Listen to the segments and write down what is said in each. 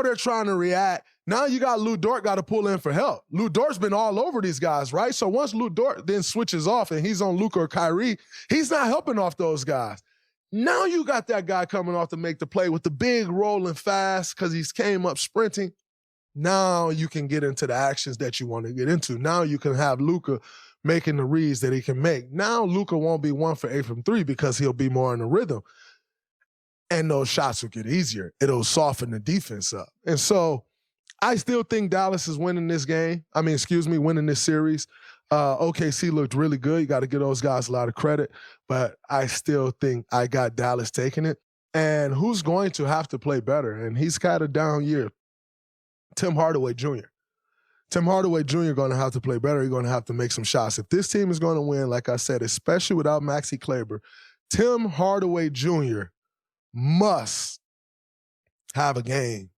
they're trying to react. Now you got Lou Dort got to pull in for help. Lou Dort's been all over these guys, right? So once Lou Dort then switches off and he's on Luka or Kyrie, he's not helping off those guys. Now you got that guy coming off to make the play with the big rolling fast because he's came up sprinting. Now you can get into the actions that you want to get into. Now you can have Luka making the reads that he can make. Now Luka won't be 1 for 8 from 3 because he'll be more in the rhythm. And those shots will get easier. It'll soften the defense up. And so I still think Dallas is winning this game. Winning this series. OKC looked really good. You got to give those guys a lot of credit. But I still think I got Dallas taking it. And who's going to have to play better? And he's got a down year. Tim Hardaway Jr. Tim Hardaway Jr. going to have to play better. He's going to have to make some shots. If this team is going to win, like I said, especially without Maxi Kleber, Tim Hardaway Jr. must have a game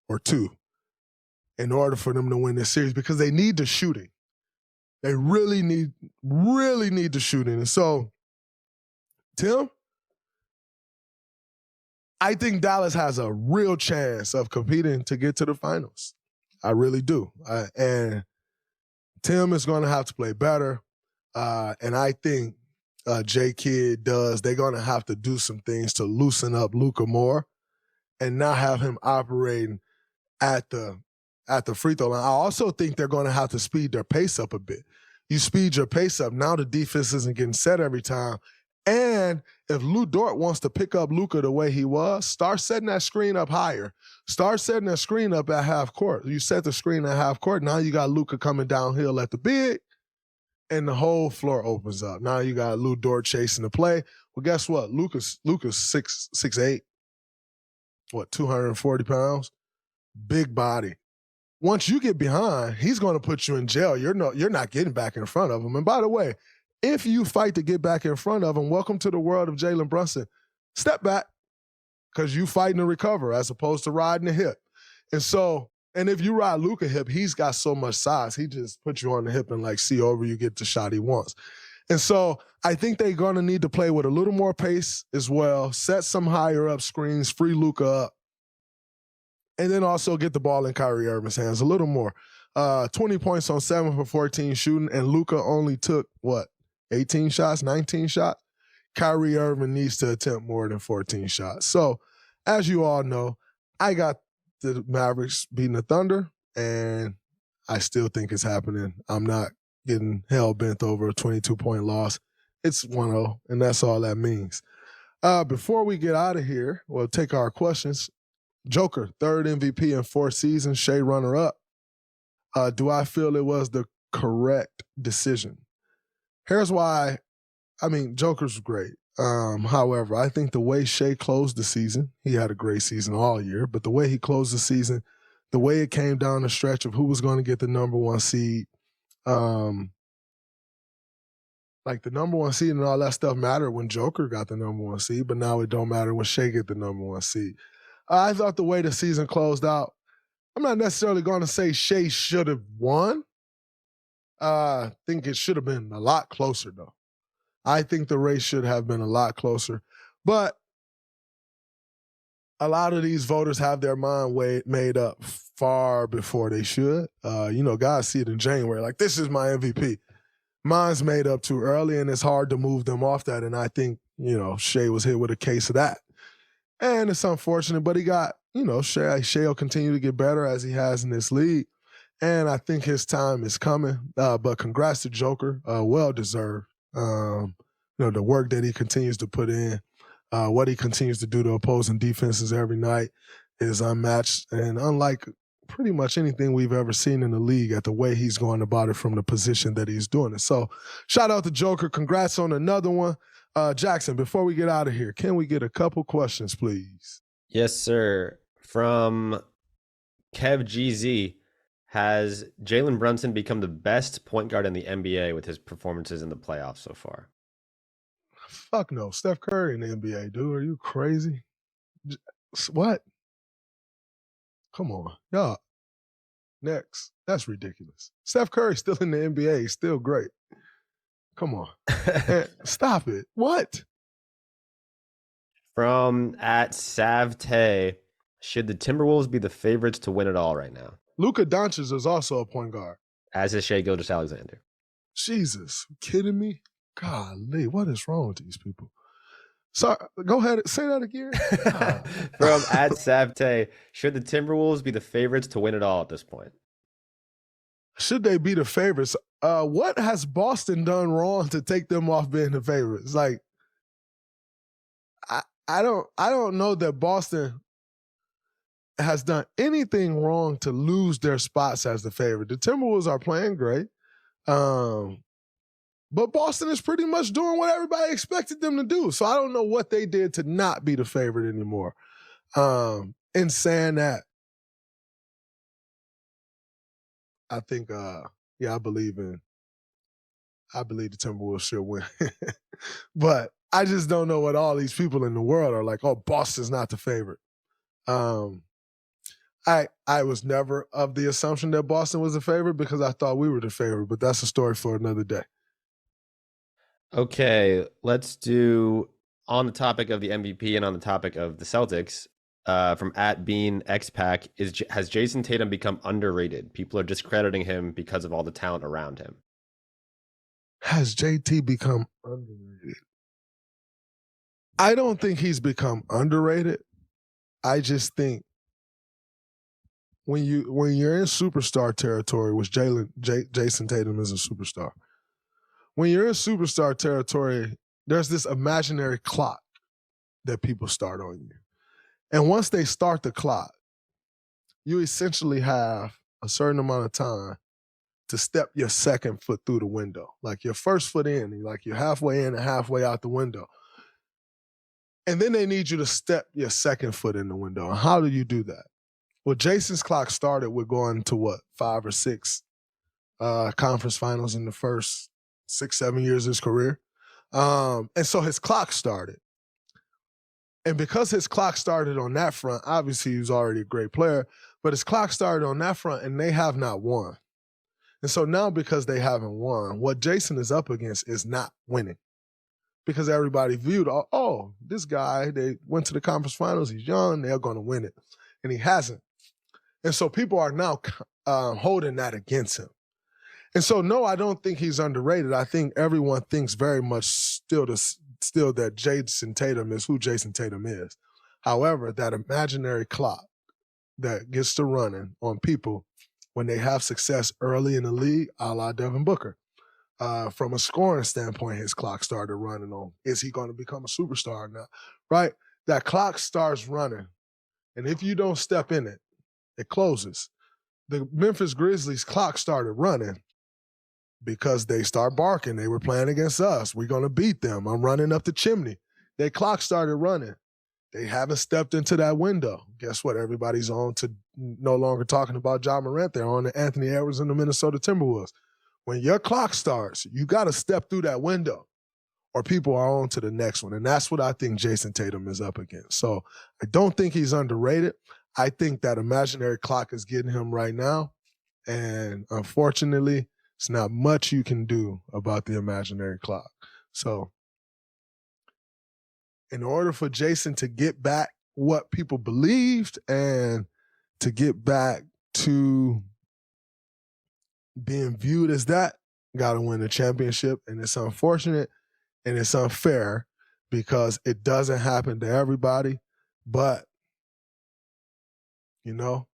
or two in order for them to win this series because they need the shooting. They really need the shooting. And so, Tim, I think Dallas has a real chance of competing to get to the finals. I really do. And Tim is going to have to play better. And I think J-Kid does. They're going to have to do some things to loosen up Luka more and not have him operating at the free throw line. I also think they're going to have to speed their pace up a bit. You speed your pace up. Now the defense isn't getting set every time. And if Lou Dort wants to pick up Luka the way he was, start setting that screen up higher. Start setting that screen up at half court. You set the screen at half court. Now you got Luka coming downhill at the big, and the whole floor opens up. Now you got Lou Dort chasing the play. Well, guess what? Luka's 6'8", 240 pounds? Big body. Once you get behind, he's going to put you in jail. You're not getting back in front of him. And by the way, if you fight to get back in front of him, welcome to the world of Jalen Brunson. Step back because you fighting to recover as opposed to riding the hip. And so, and if you ride Luka hip, he's got so much size. He just puts you on the hip and see over you get the shot he wants. And so I think they're going to need to play with a little more pace as well, set some higher up screens, free Luka up, and then also get the ball in Kyrie Irving's hands a little more. 20 points on 7 for 14 shooting, and Luka only took, 18 shots, 19 shots? Kyrie Irving needs to attempt more than 14 shots. So, as you all know, I got the Mavericks beating the Thunder, and I still think it's happening. I'm not getting hell-bent over a 22-point loss. It's 1-0, and that's all that means. Before we get out of here, we'll take our questions. Joker, 3rd MVP in 4 seasons, Shea runner-up. Do I feel it was the correct decision? Here's why. Joker's great. However, I think the way Shea closed the season, he had a great season all year, but the way he closed the season, the way it came down the stretch of who was going to get the number 1 seed, the number 1 seed and all that stuff mattered when Joker got the number 1 seed, but now it don't matter when Shea get the number 1 seed. I thought the way the season closed out, I'm not necessarily going to say Shea should have won. I think it should have been a lot closer, though. I think the race should have been a lot closer. But a lot of these voters have their mind made up far before they should. Guys see it in January, this is my MVP. Mine's made up too early, and it's hard to move them off that. And I think, Shea was hit with a case of that. And it's unfortunate, but he got, Shea will continue to get better as he has in this league. And I think his time is coming. But congrats to Joker. Well-deserved. The work that he continues to put in, what he continues to do to opposing defenses every night is unmatched and unlike pretty much anything we've ever seen in the league at the way he's going about it from the position that he's doing it. So shout out to Joker. Congrats on another one. Jackson, before we get out of here, can we get a couple questions, please? Yes, sir. From Kev GZ, has Jalen Brunson become the best point guard in the NBA with his performances in the playoffs so far? Fuck no. Steph Curry in the NBA, dude. Are you crazy? What? Come on. Y'all. Next. That's ridiculous. Steph Curry's still in the NBA. He's still great. Come on. Stop it. What? From @Savte, Should the Timberwolves be the favorites to win it all right now? Luka Doncic is also a point guard. As is Shai Gilgeous-Alexander. Jesus, you kidding me? Golly, what is wrong with these people? Sorry, go ahead. Say that again. From @Savte, should the Timberwolves be the favorites to win it all at this point? Should they be the favorites? What has Boston done wrong to take them off being the favorites? Like, I don't know that Boston has done anything wrong to lose their spots as the favorite. The Timberwolves are playing great. But Boston is pretty much doing what everybody expected them to do. So I don't know what they did to not be the favorite anymore. In saying that, I think, I believe the Timberwolves should win. But I just don't know what all these people in the world are like, oh, Boston's not the favorite. I was never of the assumption that Boston was the favorite because I thought we were the favorite, but that's a story for another day. Okay, let's do on the topic of the MVP and on the topic of the Celtics. From @BeanXPack, has Jason Tatum become underrated? People are discrediting him because of all the talent around him. Has JT become underrated? I don't think he's become underrated. I just think when you're in superstar territory, which Jason Tatum is a superstar. When you're in superstar territory, there's this imaginary clock that people start on you. And once they start the clock, you essentially have a certain amount of time to step your second foot through the window. Like your first foot in, like you're halfway in and halfway out the window. And then they need you to step your second foot in the window. And how do you do that? Well, Jason's clock started with going to 5 or 6 conference finals in the first 6-7 years of his career. And so his clock started. And because his clock started on that front, obviously he was already a great player, but his clock started on that front and they have not won. And so now because they haven't won, what Jason is up against is not winning. Because everybody viewed, oh, this guy, they went to the conference finals, he's young, they're going to win it. And he hasn't. And so people are now holding that against him. And so, no, I don't think he's underrated. I think everyone thinks very much still that Jason Tatum is who Jason Tatum is. However, that imaginary clock that gets to running on people when they have success early in the league, a la Devin Booker. From a scoring standpoint, his clock started running on, is he going to become a superstar now? Right? That clock starts running. And if you don't step in it, it closes. The Memphis Grizzlies clock started running because they start barking. They were playing against us. We're going to beat them. I'm running up the chimney. Their clock started running. They haven't stepped into that window. Guess what? Everybody's on to no longer talking about Ja Morant. They're on to Anthony Edwards and the Minnesota Timberwolves. When your clock starts, you got to step through that window or people are on to the next one. And that's what I think Jason Tatum is up against. So I don't think he's underrated. I think that imaginary clock is getting him right now. And unfortunately, it's not much you can do about the imaginary clock. So in order for Jason to get back what people believed and to get back to being viewed as that, got to win a championship. And it's unfortunate and it's unfair because it doesn't happen to everybody. But, you know,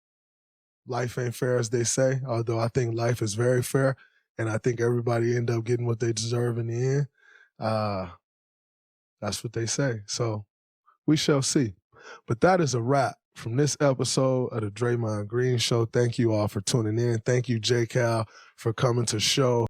life ain't fair, as they say, although I think life is very fair. And I think everybody end up getting what they deserve in the end. That's what they say. So we shall see. But that is a wrap from this episode of the Draymond Green Show. Thank you all for tuning in. Thank you, J. Cal, for coming to show.